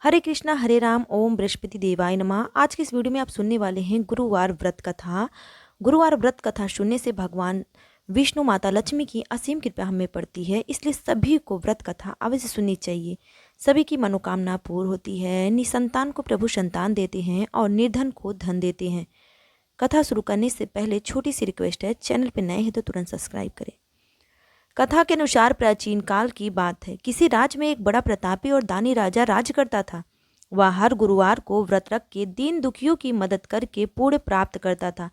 हरे कृष्णा हरे राम ओम बृहस्पति देवाय नमः। आज की इस वीडियो में आप सुनने वाले हैं गुरुवार व्रत कथा। गुरुवार व्रत कथा सुनने से भगवान विष्णु माता लक्ष्मी की असीम कृपा हमें पड़ती है, इसलिए सभी को व्रत कथा अवश्य सुननी चाहिए। सभी की मनोकामना पूर्ण होती है। निसंतान को प्रभु संतान देते हैं और निर्धन को धन देते हैं। कथा शुरू करने से पहले छोटी सी रिक्वेस्ट है, चैनल पर नए हैं तो तुरंत सब्सक्राइब करें। कथा के अनुसार प्राचीन काल की बात है। किसी राज्य में एक बड़ा प्रतापी और दानी राजा राज करता था। वह हर गुरुवार को व्रत रख के दीन दुखियों की मदद करके पुण्य प्राप्त करता था,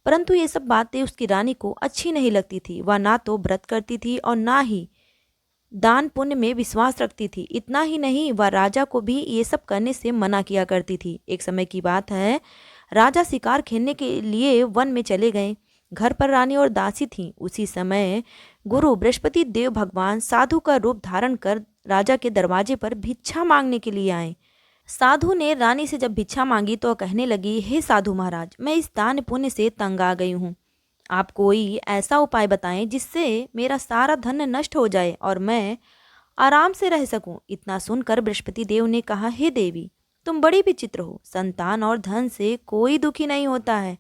परंतु ये सब बातें उसकी रानी को अच्छी नहीं लगती थी। वह ना तो व्रत करती थी और ना ही दान पुण्य में विश्वास रखती थी। इतना ही नहीं, वह राजा को भी ये सब करने से मना किया करती थी। एक समय की बात है, राजा शिकार खेलने के लिए वन में चले गए। घर पर रानी और दासी थीं। उसी समय गुरु बृहस्पति देव भगवान साधु का रूप धारण कर राजा के दरवाजे पर भिक्षा मांगने के लिए आए। साधु ने रानी से जब भिक्षा मांगी तो कहने लगी, हे साधु महाराज, मैं इस दान पुण्य से तंग आ गई हूँ। आप कोई ऐसा उपाय बताएं जिससे मेरा सारा धन नष्ट हो जाए और मैं आराम से रह सकूं। इतना सुनकर बृहस्पति देव ने कहा, हे देवी, तुम बड़ी विचित्र हो। संतान और धन से कोई दुखी नहीं होता है।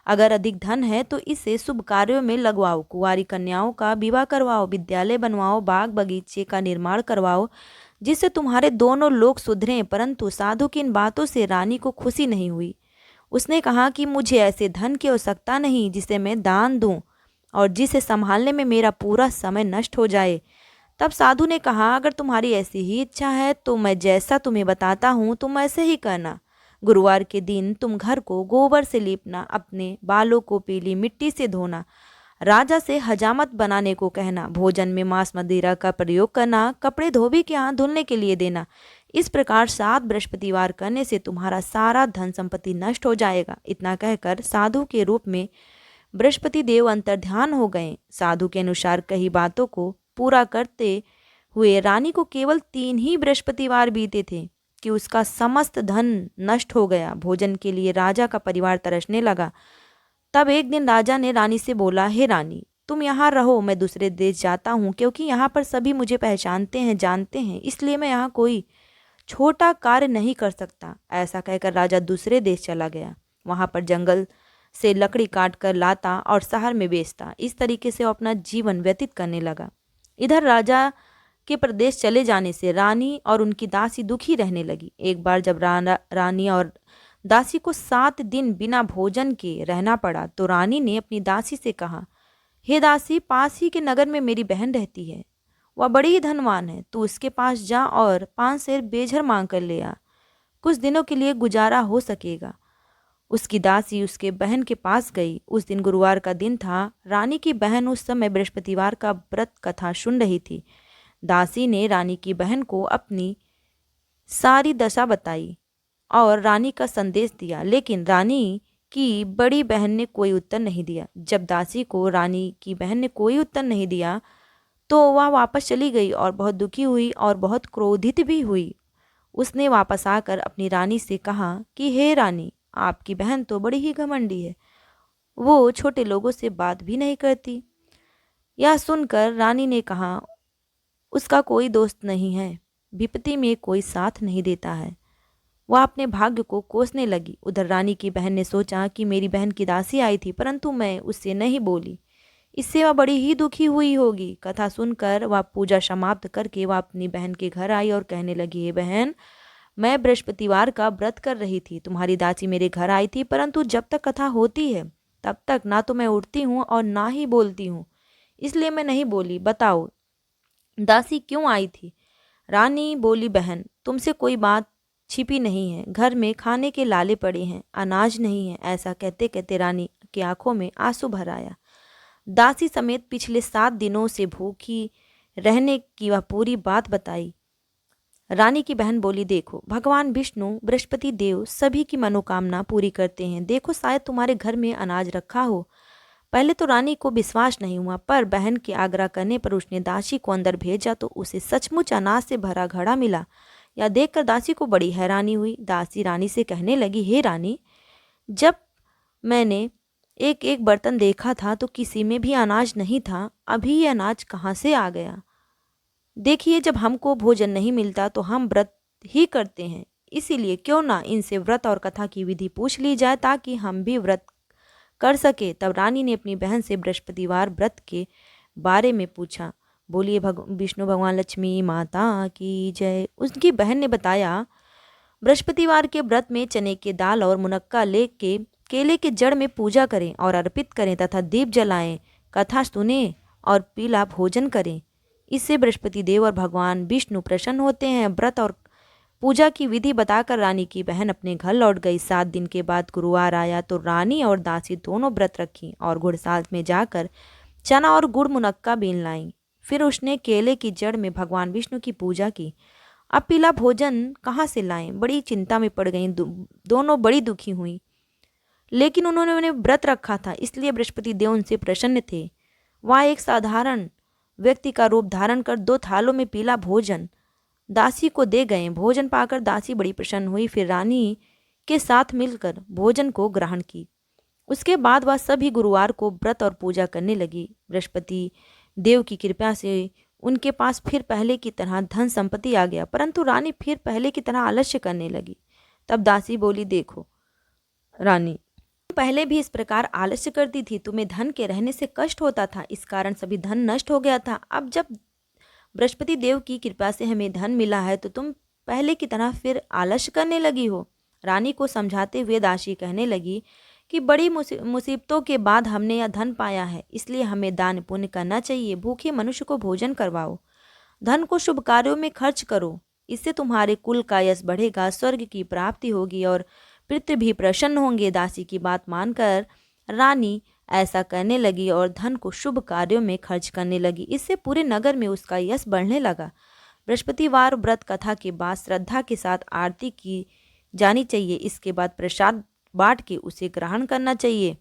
अगर अधिक धन है तो इसे शुभ कार्यों में लगवाओ, कुंवारी कन्याओं का विवाह करवाओ, विद्यालय बनवाओ, बाग बगीचे का निर्माण करवाओ, जिससे तुम्हारे दोनों लोग सुधरें। परंतु साधु की इन बातों से रानी को खुशी नहीं हुई। उसने कहा कि मुझे ऐसे धन की आवश्यकता नहीं जिसे मैं दान दूं और जिसे संभालने में मेरा पूरा समय नष्ट हो जाए। तब साधु ने कहा, अगर तुम्हारी ऐसी ही इच्छा है तो मैं जैसा तुम्हें बताता हूँ तुम ऐसे ही करना। गुरुवार के दिन तुम घर को गोबर से लीपना, अपने बालों को पीली मिट्टी से धोना, राजा से हजामत बनाने को कहना, भोजन में मांस मदिरा का प्रयोग करना, कपड़े धोबी के यहाँ धुलने के लिए देना। इस प्रकार 7 बृहस्पतिवार करने से तुम्हारा सारा धन संपत्ति नष्ट हो जाएगा। इतना कहकर साधु के रूप में बृहस्पति देव अंतर्ध्यान हो गए। साधु के अनुसार कही बातों को पूरा करते हुए रानी को केवल 3 ही बृहस्पतिवार बीते थे कि उसका समस्त धन नष्ट हो गया। भोजन के लिए राजा का परिवार तरसने लगा। तब एक दिन राजा ने रानी से बोला, हे रानी, तुम यहाँ रहो, मैं दूसरे देश जाता हूँ, क्योंकि यहाँ पर सभी मुझे पहचानते हैं, जानते हैं, इसलिए मैं यहाँ कोई छोटा कार्य नहीं कर सकता। ऐसा कहकर राजा दूसरे देश चला गया। वहाँ पर जंगल से लकड़ी काट कर लाता और शहर में बेचता। इस तरीके से वो अपना जीवन व्यतीत करने लगा। इधर राजा के प्रदेश चले जाने से रानी और उनकी दासी दुखी रहने लगी। एक बार जब रानी और दासी को 7 दिन बिना भोजन के रहना पड़ा तो रानी ने अपनी दासी से कहा, हे दासी, पास ही के नगर में मेरी बहन रहती है। वह बड़ी ही धनवान है। तू उसके पास जा और 5 सेर बेझर मांग कर ले आ। कुछ दिनों के लिए गुजारा हो सकेगा। उसकी दासी उसके बहन के पास गई। उस दिन गुरुवार का दिन था। रानी की बहन उस समय बृहस्पतिवार का व्रत कथा सुन रही थी। दासी ने रानी की बहन को अपनी सारी दशा बताई और रानी का संदेश दिया, लेकिन रानी की बड़ी बहन ने कोई उत्तर नहीं दिया। जब दासी को रानी की बहन ने कोई उत्तर नहीं दिया तो वह वापस चली गई और बहुत दुखी हुई और बहुत क्रोधित भी हुई। उसने वापस आकर अपनी रानी से कहा कि हे रानी, आपकी बहन तो बड़ी ही घमंडी है। वो छोटे लोगों से बात भी नहीं करती। यह सुनकर रानी ने कहा, उसका कोई दोस्त नहीं है, विपत्ति में कोई साथ नहीं देता है। वह अपने भाग्य को कोसने लगी। उधर रानी की बहन ने सोचा कि मेरी बहन की दासी आई थी, परंतु मैं उससे नहीं बोली, इससे वह बड़ी ही दुखी हुई होगी। कथा सुनकर वह पूजा समाप्त करके वह अपनी बहन के घर आई और कहने लगी, हे बहन, मैं बृहस्पतिवार का व्रत कर रही थी। तुम्हारी दासी मेरे घर आई थी, परंतु जब तक कथा होती है तब तक ना तो मैं उठती हूँ और ना ही बोलती हूँ, इसलिए मैं नहीं बोली। बताओ दासी क्यों आई थी? रानी बोली, बहन, तुमसे कोई बात छिपी नहीं है। घर में खाने के लाले पड़े हैं, अनाज नहीं है। ऐसा कहते कहते रानी की आंखों में आंसू भर आया। दासी समेत पिछले 7 दिनों से भूखी रहने की वह पूरी बात बताई। रानी की बहन बोली, देखो, भगवान विष्णु बृहस्पति देव सभी की मनोकामना पूरी करते हैं। देखो, शायद तुम्हारे घर में अनाज रखा हो। पहले तो रानी को विश्वास नहीं हुआ, पर बहन के आग्रह करने पर उसने दासी को अंदर भेजा तो उसे सचमुच अनाज से भरा घड़ा मिला। यह देखकर दासी को बड़ी हैरानी हुई। दासी रानी से कहने लगी, हे रानी, जब मैंने एक एक बर्तन देखा था तो किसी में भी अनाज नहीं था। अभी ये अनाज कहाँ से आ गया? देखिए, जब हमको भोजन नहीं मिलता तो हम व्रत ही करते हैं, इसीलिए क्यों ना इनसे व्रत और कथा की विधि पूछ ली जाए ताकि हम भी व्रत कर सके। तब रानी ने अपनी बहन से बृहस्पतिवार व्रत के बारे में पूछा। बोलिए विष्णु भगवान लक्ष्मी माता की जय। उसकी बहन ने बताया, बृहस्पतिवार के व्रत में चने के दाल और मुनक्का लेके केले के जड़ में पूजा करें और अर्पित करें तथा दीप जलाएं, कथा सुने और पीला भोजन करें। इससे बृहस्पति देव और भगवान विष्णु प्रसन्न होते हैं। व्रत और पूजा की विधि बताकर रानी की बहन अपने घर लौट गई। 7 दिन के बाद गुरुवार आया तो रानी और दासी दोनों व्रत रखी और घुड़साल में जाकर चना और गुड़ मुनक्का बीन लाई। फिर उसने केले की जड़ में भगवान विष्णु की पूजा की। अब पीला भोजन कहाँ से लाएं? बड़ी चिंता में पड़ गईं। दोनों बड़ी दुखी हुई, लेकिन उन्होंने व्रत रखा था, इसलिए बृहस्पति देव उनसे प्रसन्न थे। वह एक साधारण व्यक्ति का रूप धारण कर 2 थालों में पीला भोजन दासी को दे गए। भोजन पाकर दासी बड़ी प्रसन्न हुई, फिर रानी के साथ मिलकर भोजन को ग्रहण की। उसके बाद वह सभी गुरुवार को व्रत और पूजा करने लगी। बृहस्पति देव की कृपा से उनके पास फिर पहले की तरह धन संपत्ति आ गया, परंतु रानी फिर पहले की तरह आलस्य करने लगी। तब दासी बोली, देखो रानी, पहले भी इस प्रकार आलस्य करती थी, तुम्हें धन के रहने से कष्ट होता था, इस कारण सभी धन नष्ट हो गया था। अब जब बृहस्पति देव की कृपा से हमें धन मिला है तो तुम पहले की तरह फिर आलस्य करने लगी हो। रानी को समझाते हुए दासी कहने लगी कि बड़ी मुसीबतों के बाद हमने यह धन पाया है, इसलिए हमें दान पुण्य करना चाहिए। भूखे मनुष्य को भोजन करवाओ, धन को शुभ कार्यों में खर्च करो, इससे तुम्हारे कुल का यश बढ़ेगा, स्वर्ग की प्राप्ति होगी और पितृ भी प्रसन्न होंगे। दासी की बात मानकर रानी ऐसा करने लगी और धन को शुभ कार्यों में खर्च करने लगी। इससे पूरे नगर में उसका यश बढ़ने लगा। बृहस्पतिवार व्रत कथा के बाद श्रद्धा के साथ आरती की जानी चाहिए। इसके बाद प्रसाद बांट के उसे ग्रहण करना चाहिए।